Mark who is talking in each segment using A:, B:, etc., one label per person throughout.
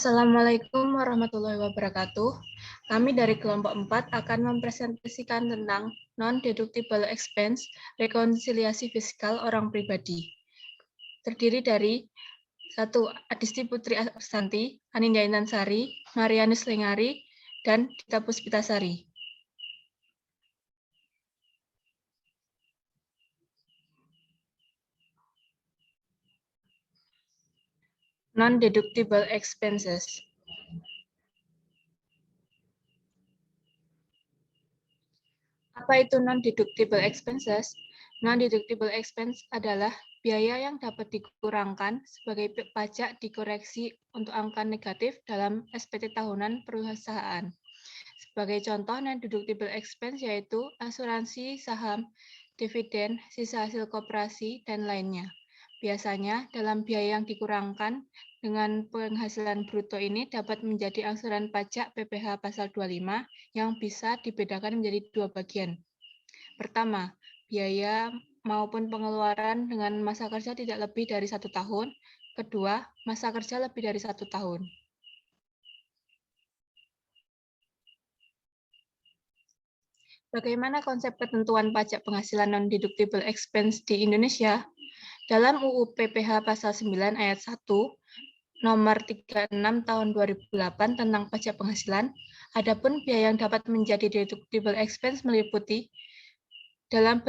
A: Assalamualaikum warahmatullahi wabarakatuh. Kami dari kelompok 4 akan mempresentasikan tentang non-deductible expense, rekonsiliasi fiskal orang pribadi. Terdiri dari 1. Adisti Putri Asanti, Anindya Intansari, Marianus Lengari, dan Dita Puspitasari. Non-deductible expenses. Apa itu non-deductible expenses? Non-deductible expense adalah biaya yang dapat dikurangkan sebagai pajak dikoreksi untuk angka negatif dalam SPT tahunan perusahaan. Sebagai contoh non-deductible expense yaitu asuransi saham, dividen, sisa hasil koperasi, dan lainnya. Biasanya, dalam biaya yang dikurangkan dengan penghasilan bruto ini dapat menjadi angsuran pajak PPh pasal 25 yang bisa dibedakan menjadi dua bagian. Pertama, biaya maupun pengeluaran dengan masa kerja tidak lebih dari 1 tahun. Kedua, masa kerja lebih dari 1 tahun. Bagaimana konsep ketentuan pajak penghasilan non-deductible expense di Indonesia? Dalam UU PPh pasal 9 ayat 1, nomor 36 tahun 2008 tentang pajak penghasilan, adapun biaya yang dapat menjadi deductible expense meliputi dalam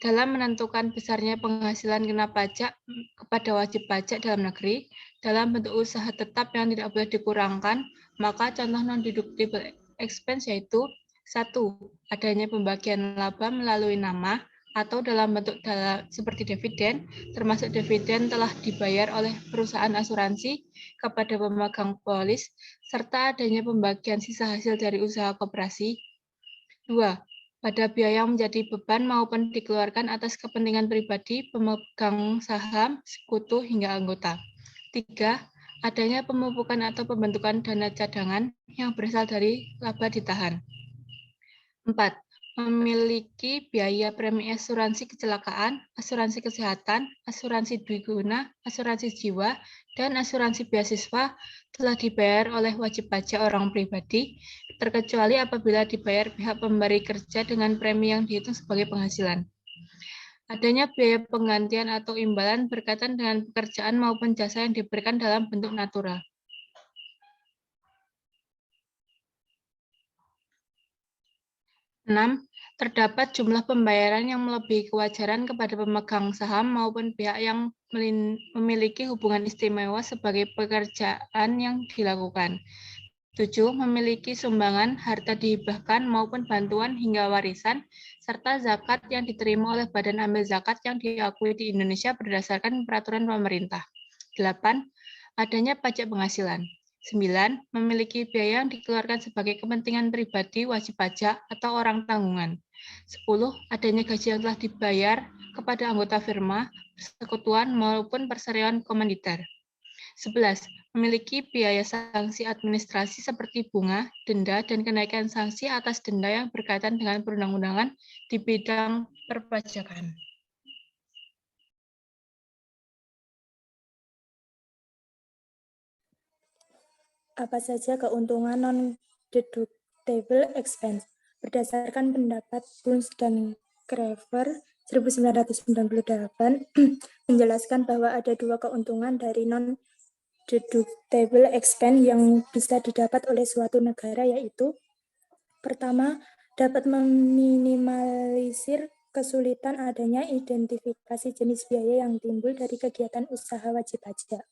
A: menentukan besarnya penghasilan kena pajak kepada wajib pajak dalam negeri, dalam bentuk usaha tetap yang tidak boleh dikurangkan, maka contoh non-deductible expense yaitu 1. Adanya pembagian laba melalui nama atau dalam bentuk seperti dividen, termasuk dividen telah dibayar oleh perusahaan asuransi kepada pemegang polis, serta adanya pembagian sisa hasil dari usaha koperasi. 2. Pada biaya yang menjadi beban maupun dikeluarkan atas kepentingan pribadi, pemegang saham, sekutu, hingga anggota. 3. Adanya pemupukan atau pembentukan dana cadangan yang berasal dari laba ditahan. 4. Memiliki biaya premi asuransi kecelakaan, asuransi kesehatan, asuransi dwiguna, asuransi jiwa, dan asuransi beasiswa telah dibayar oleh wajib pajak orang pribadi, terkecuali apabila dibayar pihak pemberi kerja dengan premi yang dihitung sebagai penghasilan. Adanya biaya penggantian atau imbalan berkaitan dengan pekerjaan maupun jasa yang diberikan dalam bentuk natural. 6. Terdapat jumlah pembayaran yang melebihi kewajaran kepada pemegang saham maupun pihak yang memiliki hubungan istimewa sebagai pekerjaan yang dilakukan. 7. Memiliki sumbangan, harta dihibahkan maupun bantuan hingga warisan, serta zakat yang diterima oleh badan amil zakat yang diakui di Indonesia berdasarkan peraturan pemerintah. 8. Adanya pajak penghasilan. 9. Memiliki biaya yang dikeluarkan sebagai kepentingan pribadi wajib pajak atau orang tanggungan. 10. Adanya gaji yang telah dibayar kepada anggota firma, persekutuan maupun perserian komanditer. 11. Memiliki biaya sanksi administrasi seperti bunga, denda, dan kenaikan sanksi atas denda yang berkaitan dengan perundang-undangan di bidang perpajakan.
B: Apa saja keuntungan non-deductible expense? Berdasarkan pendapat Bunz dan Craver 1998 menjelaskan bahwa ada dua keuntungan dari non-deductible expense yang bisa didapat oleh suatu negara, yaitu pertama, dapat meminimalisir kesulitan adanya identifikasi jenis biaya yang timbul dari kegiatan usaha wajib pajak,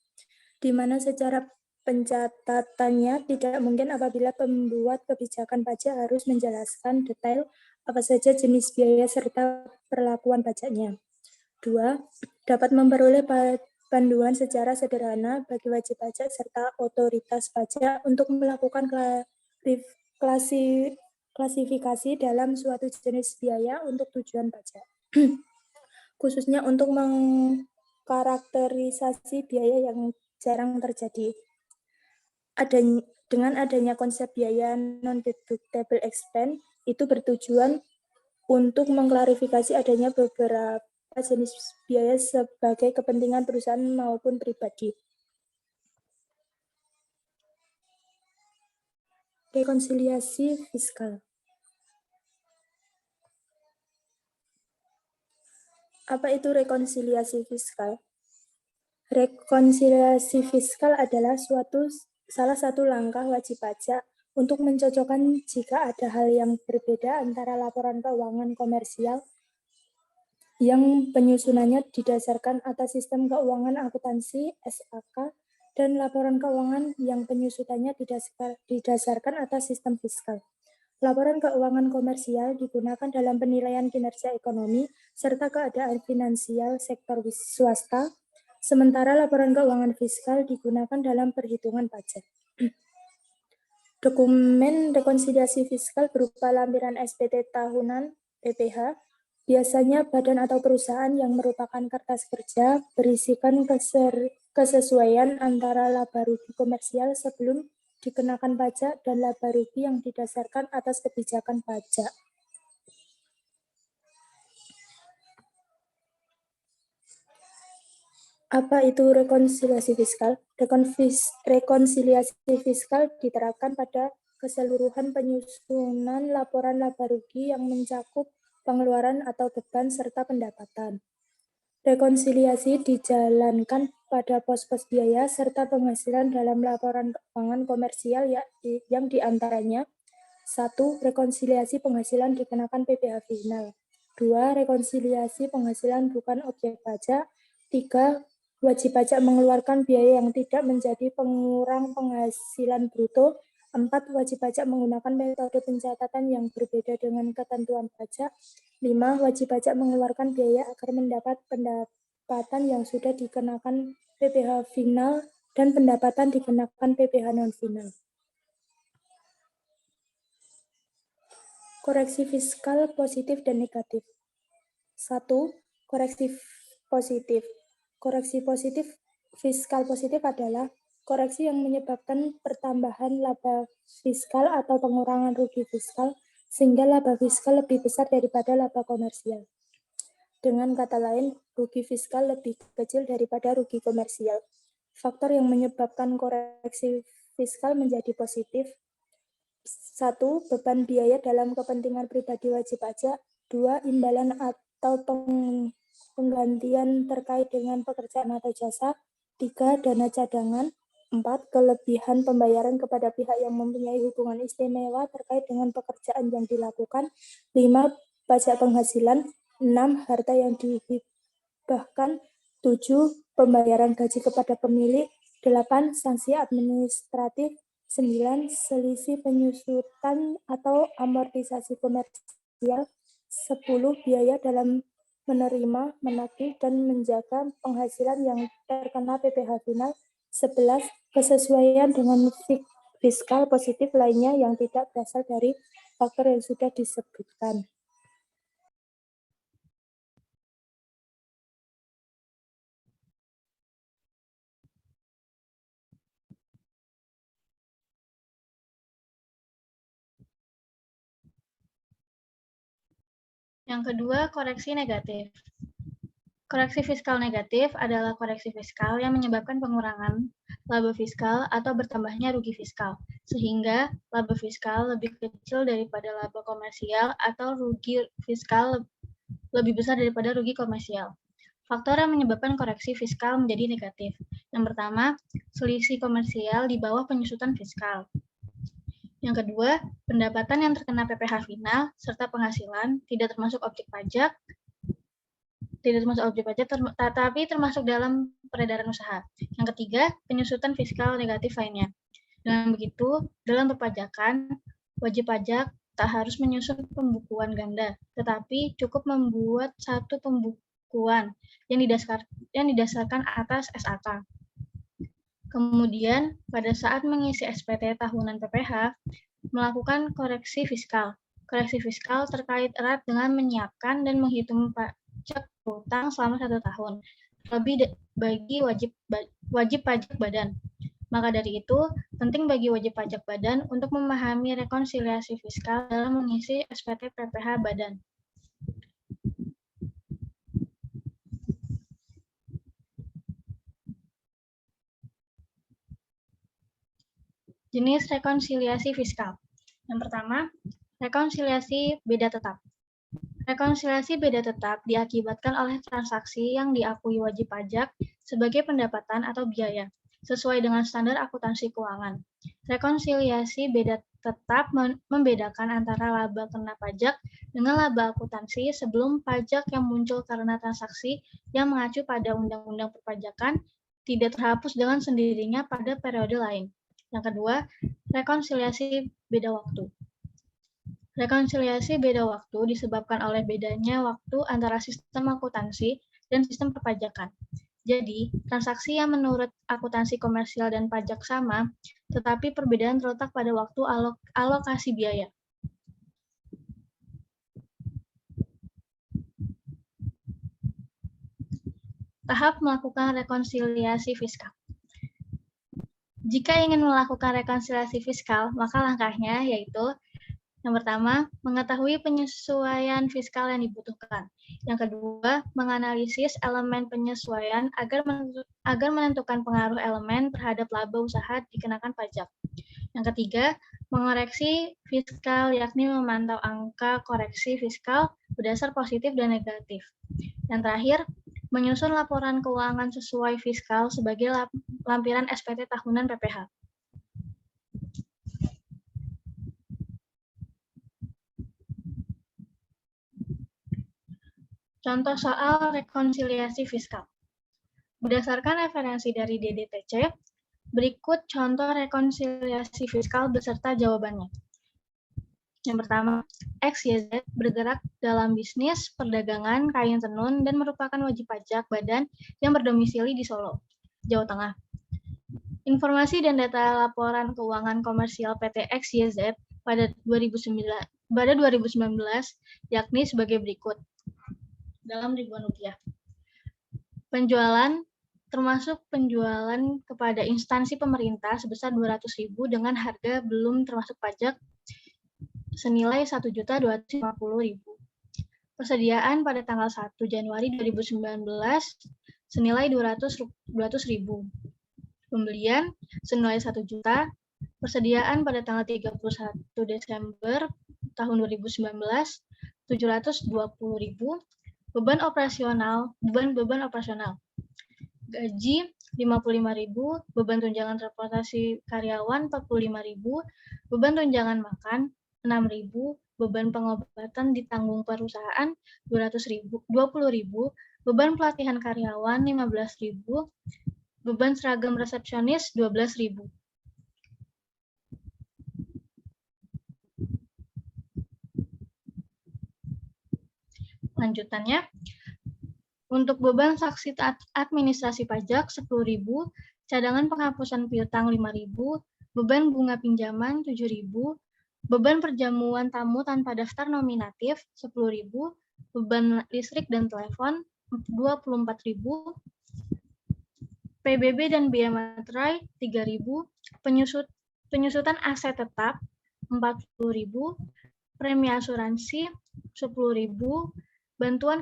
B: di mana secara pencatatannya tidak mungkin apabila pembuat kebijakan pajak harus menjelaskan detail apa saja jenis biaya serta perlakuan pajaknya. 2. Dapat memperoleh panduan secara sederhana bagi wajib pajak serta otoritas pajak untuk melakukan klasifikasi dalam suatu jenis biaya untuk tujuan pajak. Khususnya untuk mengkarakterisasi biaya yang jarang terjadi. Dengan adanya konsep biaya non-deductible expense, itu bertujuan untuk mengklarifikasi adanya beberapa jenis biaya sebagai kepentingan perusahaan maupun pribadi. Rekonsiliasi fiskal. Apa itu rekonsiliasi fiskal? Rekonsiliasi fiskal adalah salah satu langkah wajib pajak untuk mencocokkan jika ada hal yang berbeda antara laporan keuangan komersial yang penyusunannya didasarkan atas sistem keuangan akuntansi (SAK) dan laporan keuangan yang penyusunannya didasarkan atas sistem fiskal. Laporan keuangan komersial digunakan dalam penilaian kinerja ekonomi serta keadaan finansial sektor swasta, sementara laporan keuangan fiskal digunakan dalam perhitungan pajak. Dokumen rekonsiliasi fiskal berupa lampiran SPT tahunan (PPH), biasanya badan atau perusahaan yang merupakan kertas kerja berisikan kesesuaian antara laba rugi komersial sebelum dikenakan pajak dan laba rugi yang didasarkan atas kebijakan pajak. Apa itu rekonsiliasi fiskal? Rekonsiliasi fiskal diterapkan pada keseluruhan penyusunan laporan laba rugi yang mencakup pengeluaran atau beban serta pendapatan. Rekonsiliasi dijalankan pada pos-pos biaya serta penghasilan dalam laporan keuangan komersial yang diantaranya 1. Rekonsiliasi penghasilan dikenakan PPh final. 2. Rekonsiliasi penghasilan bukan objek pajak. 3. Wajib pajak mengeluarkan biaya yang tidak menjadi pengurang penghasilan bruto. 4. Wajib pajak menggunakan metode pencatatan yang berbeda dengan ketentuan pajak. 5. Wajib pajak mengeluarkan biaya agar mendapat pendapatan yang sudah dikenakan PPh final dan pendapatan dikenakan PPh non final. Koreksi fiskal positif dan negatif. 1. Koreksi positif. Koreksi positif fiskal positif adalah koreksi yang menyebabkan pertambahan laba fiskal atau pengurangan rugi fiskal sehingga laba fiskal lebih besar daripada laba komersial. Dengan kata lain, rugi fiskal lebih kecil daripada rugi komersial. Faktor yang menyebabkan koreksi fiskal menjadi positif: 1. Beban biaya dalam kepentingan pribadi wajib pajak. 2. Imbalan atau penggantian terkait dengan pekerjaan atau jasa. 3. Dana cadangan. 4. Kelebihan pembayaran kepada pihak yang mempunyai hubungan istimewa terkait dengan pekerjaan yang dilakukan. 5. Pajak penghasilan. 6. Harta yang dihibahkan. 7. Pembayaran gaji kepada pemilik. 8. Sanksi administratif. 9. Selisih penyusutan atau amortisasi komersial. 10. Biaya dalam menerima, menagih, dan menjaga penghasilan yang terkena PPh final. 11. Kesesuaian dengan fiskal positif lainnya yang tidak berasal dari faktor yang sudah disebutkan.
A: Yang kedua, koreksi negatif. Koreksi fiskal negatif adalah koreksi fiskal yang menyebabkan pengurangan laba fiskal atau bertambahnya rugi fiskal, sehingga laba fiskal lebih kecil daripada laba komersial atau rugi fiskal lebih besar daripada rugi komersial. Faktor yang menyebabkan koreksi fiskal menjadi negatif. Yang pertama, selisih komersial di bawah penyusutan fiskal. Yang kedua, pendapatan yang terkena PPh final serta penghasilan tidak termasuk objek pajak, tetapi termasuk dalam peredaran usaha. Yang ketiga, penyusutan fiskal negatif lainnya. Dengan begitu, dalam perpajakan, wajib pajak tak harus menyusun pembukuan ganda, tetapi cukup membuat satu pembukuan yang didasarkan atas SAK. Kemudian, pada saat mengisi SPT tahunan PPh, melakukan koreksi fiskal. Koreksi fiskal terkait erat dengan menyiapkan dan menghitung pajak utang selama 1 tahun, terlebih bagi wajib pajak badan. Maka dari itu, penting bagi wajib pajak badan untuk memahami rekonsiliasi fiskal dalam mengisi SPT PPh badan.
C: Jenis rekonsiliasi fiskal. Yang pertama, rekonsiliasi beda tetap. Rekonsiliasi beda tetap diakibatkan oleh transaksi yang diakui wajib pajak sebagai pendapatan atau biaya, sesuai dengan standar akuntansi keuangan. Rekonsiliasi beda tetap membedakan antara laba kena pajak dengan laba akuntansi sebelum pajak yang muncul karena transaksi yang mengacu pada Undang-Undang Perpajakan tidak terhapus dengan sendirinya pada periode lain. Yang kedua, rekonsiliasi beda waktu. Rekonsiliasi beda waktu disebabkan oleh bedanya waktu antara sistem akuntansi dan sistem perpajakan. Jadi, transaksi yang menurut akuntansi komersial dan pajak sama, tetapi perbedaan terletak pada waktu alokasi biaya. Tahap melakukan rekonsiliasi fiskal. Jika ingin melakukan rekonsiliasi fiskal, maka langkahnya yaitu yang pertama, mengetahui penyesuaian fiskal yang dibutuhkan. Yang kedua, menganalisis elemen penyesuaian agar menentukan pengaruh elemen terhadap laba usaha dikenakan pajak. Yang ketiga, mengoreksi fiskal, yakni memantau angka koreksi fiskal berdasar positif dan negatif. Yang terakhir, menyusun laporan keuangan sesuai fiskal sebagai lampiran SPT tahunan PPH. Contoh soal rekonsiliasi fiskal. Berdasarkan referensi dari DDTC, berikut contoh rekonsiliasi fiskal beserta jawabannya. Yang pertama, XYZ bergerak dalam bisnis perdagangan kain tenun dan merupakan wajib pajak badan yang berdomisili di Solo, Jawa Tengah. Informasi dan data laporan keuangan komersial PT XYZ pada 2019 yakni sebagai berikut. Dalam ribuan rupiah. Penjualan termasuk penjualan kepada instansi pemerintah sebesar 200.000 dengan harga belum termasuk pajak senilai 1.250.000. Persediaan pada tanggal 1 Januari 2019 senilai 200.000. Pembelian senilai 1 juta. Persediaan pada tanggal 31 Desember tahun 2019 720.000. Beban operasional, gaji 55.000, beban tunjangan transportasi karyawan 45.000, beban tunjangan makan 6.000, beban pengobatan ditanggung perusahaan 20.000, beban pelatihan karyawan 15.000, beban seragam resepsionis 12.000. Lanjutannya, untuk beban saksi administrasi pajak 10.000, cadangan penghapusan piutang 5.000, beban bunga pinjaman 7.000, beban perjamuan tamu tanpa daftar nominatif 10.000, beban listrik dan telepon 24.000, PBB dan biaya materai 3.000, penyusutan aset tetap 40.000, premi asuransi 10.000, bantuan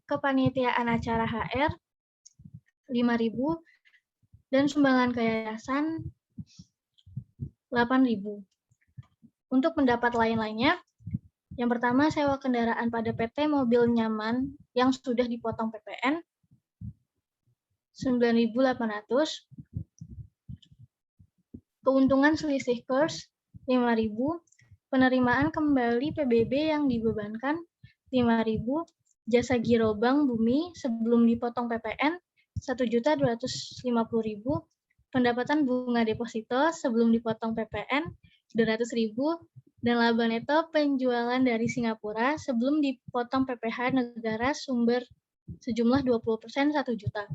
C: kepanitiaan acara HR 5.000 dan sumbangan ke yayasan 8.000. Untuk pendapat lain-lainnya, yang pertama sewa kendaraan pada PT Mobil Nyaman yang sudah dipotong PPN 9.800, keuntungan selisih kurs 5.000, penerimaan kembali PBB yang dibebankan 5.000, jasa giro bank bumi sebelum dipotong PPN 1.250.000, pendapatan bunga deposito sebelum dipotong PPN 200.000, dan laba neto penjualan dari Singapura sebelum dipotong PPh negara sumber sejumlah 20% 1 juta.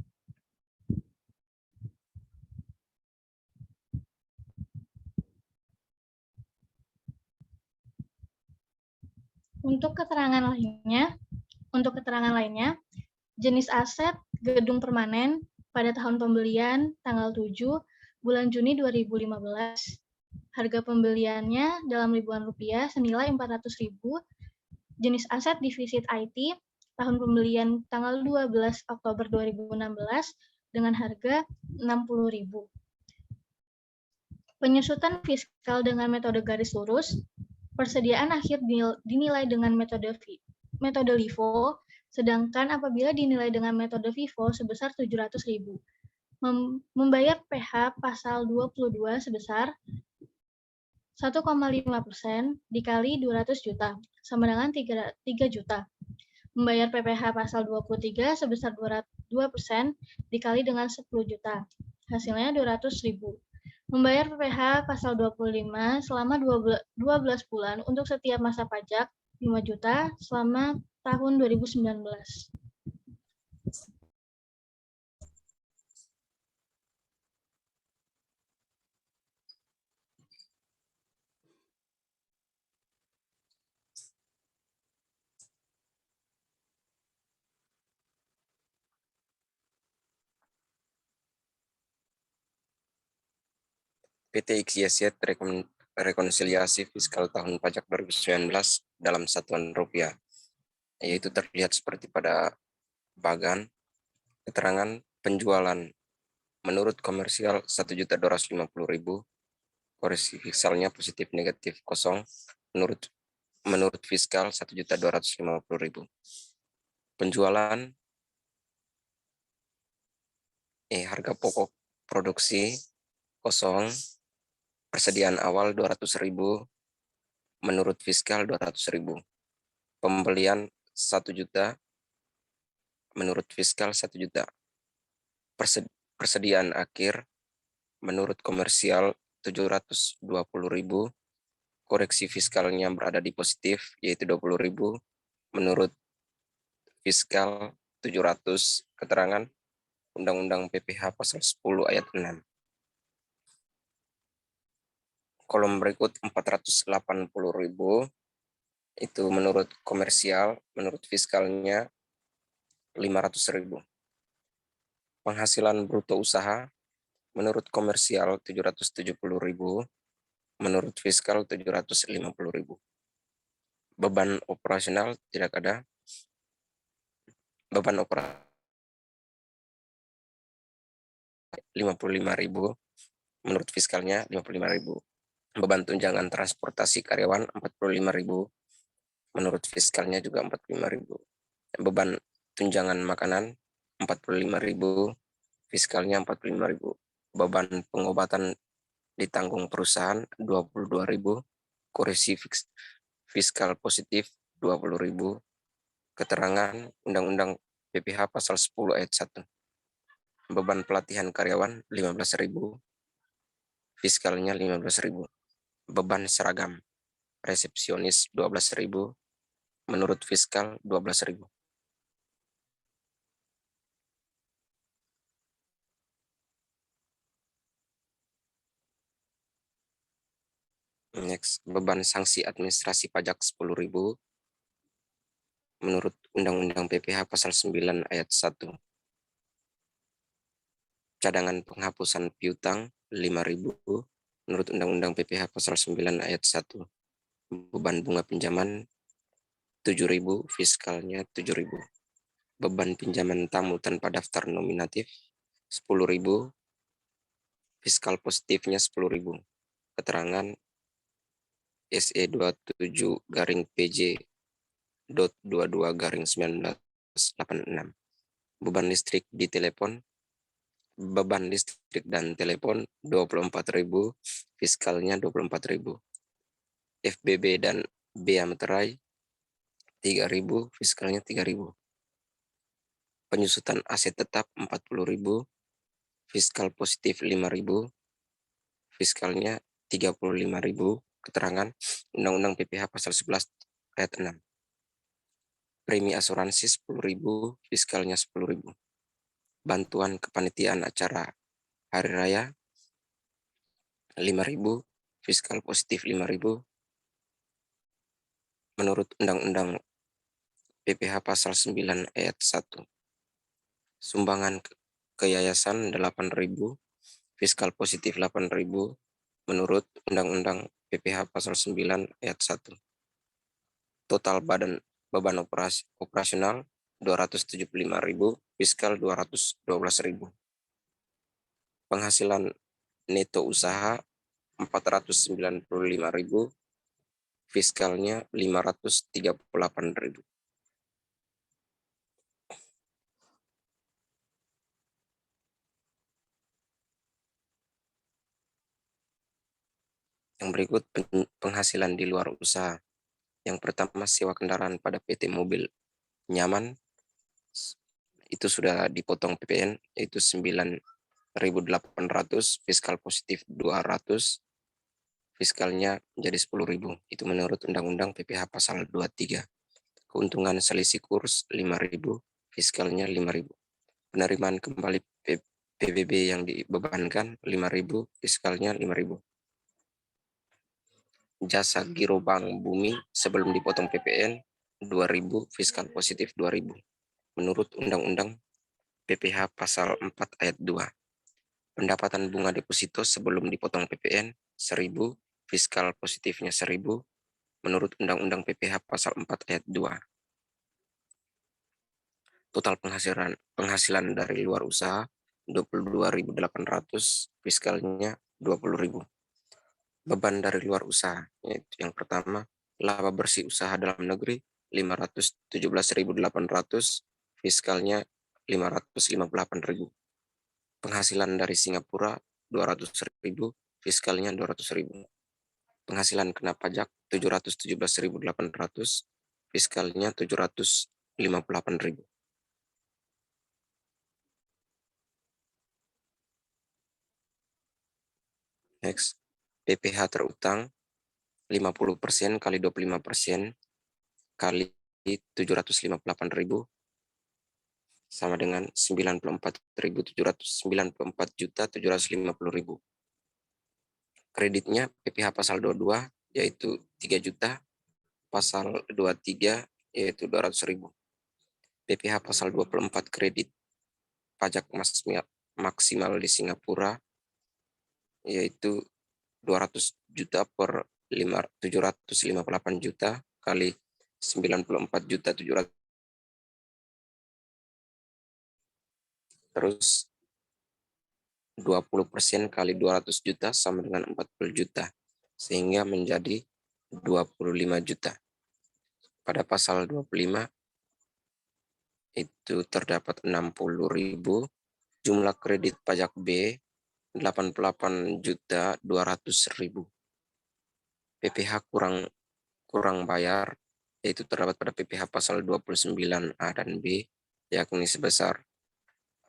C: Untuk keterangan lainnya, jenis aset gedung permanen pada tahun pembelian tanggal 7 bulan Juni 2015. Harga pembeliannya dalam ribuan rupiah senilai 400.000. Jenis aset divisit IT tahun pembelian tanggal 12 Oktober 2016 dengan harga 60.000. Penyusutan fiskal dengan metode garis lurus, persediaan akhir dinilai dengan metode LIFO, sedangkan apabila dinilai dengan metode FIFO sebesar 700.000. Membayar PH pasal 22 sebesar 1,5% dikali 200 juta, sama dengan 3 juta. Membayar PPh pasal 23 sebesar 2% dikali dengan 10 juta, hasilnya 200.000. Membayar PPh pasal 25 selama 12 bulan untuk setiap masa pajak 5 juta selama tahun 2019.
D: PT XYZ rekonsiliasi fiskal tahun pajak 2019 dalam satuan rupiah, yaitu terlihat seperti pada bagan keterangan penjualan menurut komersial 1.250.000, koreksi fiskalnya positif negatif kosong, menurut fiskal 1.250.000. Penjualan harga pokok produksi kosong, persediaan awal 200.000, menurut fiskal 200.000. Pembelian 1 juta, menurut fiskal 1 juta. Persediaan akhir, menurut komersial 720.000, koreksi fiskalnya berada di positif, yaitu 20.000, menurut fiskal 700, keterangan Undang-Undang PPh pasal 10 ayat 6. Kolom berikut 480.000, itu menurut komersial, menurut fiskalnya 500.000. Penghasilan bruto usaha, menurut komersial 770.000, menurut fiskal 750.000. Beban operasional tidak ada. Beban operasional 55.000, menurut fiskalnya 55.000. Beban tunjangan transportasi karyawan 45.000, menurut fiskalnya juga 45.000. Beban tunjangan makanan 45.000, fiskalnya 45.000. Beban pengobatan ditanggung perusahaan 22.000, koreksi fiskal positif 20.000, keterangan Undang-Undang PPh pasal 10 ayat 1. Beban pelatihan karyawan 15.000, fiskalnya 15.000. Beban seragam resepsionis 12.000, menurut fiskal 12.000. Next, beban sanksi administrasi pajak 10.000, menurut Undang-Undang PPh pasal 9 ayat 1. Cadangan penghapusan piutang 5.000, menurut Undang-Undang PPh pasal 9 ayat 1. Beban bunga pinjaman 7.000, fiskalnya 7.000. Beban pinjaman tamu tanpa daftar nominatif 10.000, fiskal positifnya 10.000. Keterangan SE 27-PJ.22-1986. Beban listrik di telepon, beban listrik dan telepon 24.000, fiskalnya 24.000. FBB dan bea materai 3.000, fiskalnya 3.000. Penyusutan aset tetap 40.000, fiskal positif 5.000, fiskalnya 35.000, keterangan Undang-Undang PPh pasal 11 ayat 6. Premi asuransi 10.000, fiskalnya 10.000. Bantuan kepanitiaan acara hari raya 5.000, fiskal positif 5.000, menurut Undang-Undang PPh pasal 9 ayat 1. Sumbangan ke yayasan 8.000, fiskal positif 8.000, menurut Undang-Undang PPh pasal 9 ayat 1. Total beban operasional 275.000, fiskal 212.000. Penghasilan neto usaha 495.000, fiskalnya 538.000. Yang berikut penghasilan di luar usaha. Yang pertama, sewa kendaraan pada PT Mobil Nyaman, itu sudah dipotong PPN, yaitu 9.800, fiskal positif 200, fiskalnya menjadi 10.000. Itu menurut Undang-Undang PPh pasal 23. Keuntungan selisih kurs 5.000, fiskalnya 5.000. Penerimaan kembali PBB yang dibebankan 5.000, fiskalnya 5.000. Jasa giro bank bumi sebelum dipotong PPN 2.000, fiskal positif 2.000. Menurut Undang-Undang PPh pasal 4 ayat 2. Pendapatan bunga deposito sebelum dipotong PPN 1.000, fiskal positifnya 1.000. Menurut Undang-Undang PPh pasal 4 ayat 2. Total penghasilan dari luar usaha 22.800, fiskalnya 20.000. Beban dari luar usaha, yaitu yang pertama, laba bersih usaha dalam negeri 517.800, fiskalnya 558.000. Penghasilan dari Singapura 200.000, fiskalnya 200.000. Penghasilan kena pajak 717.800, fiskalnya 758.000. Next, PPh terutang 50% kali 25% kali 758.000 sama dengan 94.750.000. Kreditnya PPh pasal 22 yaitu 3 juta, pasal 23 yaitu 200.000. PPh pasal 24 kredit pajak maksimal di Singapura yaitu 200 juta per 758 juta kali 94 juta 700. Terus 20% kali 200 juta sama dengan 40 juta, sehingga menjadi 25 juta. Pada pasal 25 itu terdapat 60.000, jumlah kredit pajak B 88.200.000. PPh kurang bayar yaitu terdapat pada PPh pasal 29A dan B, yakni sebesar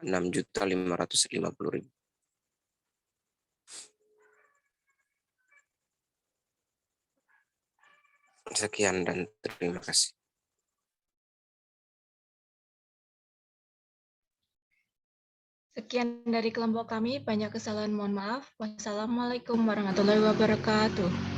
D: 6.550.000. Sekian dan terima kasih.
A: Sekian dari kelompok kami, banyak kesalahan mohon maaf. Wassalamualaikum warahmatullahi wabarakatuh.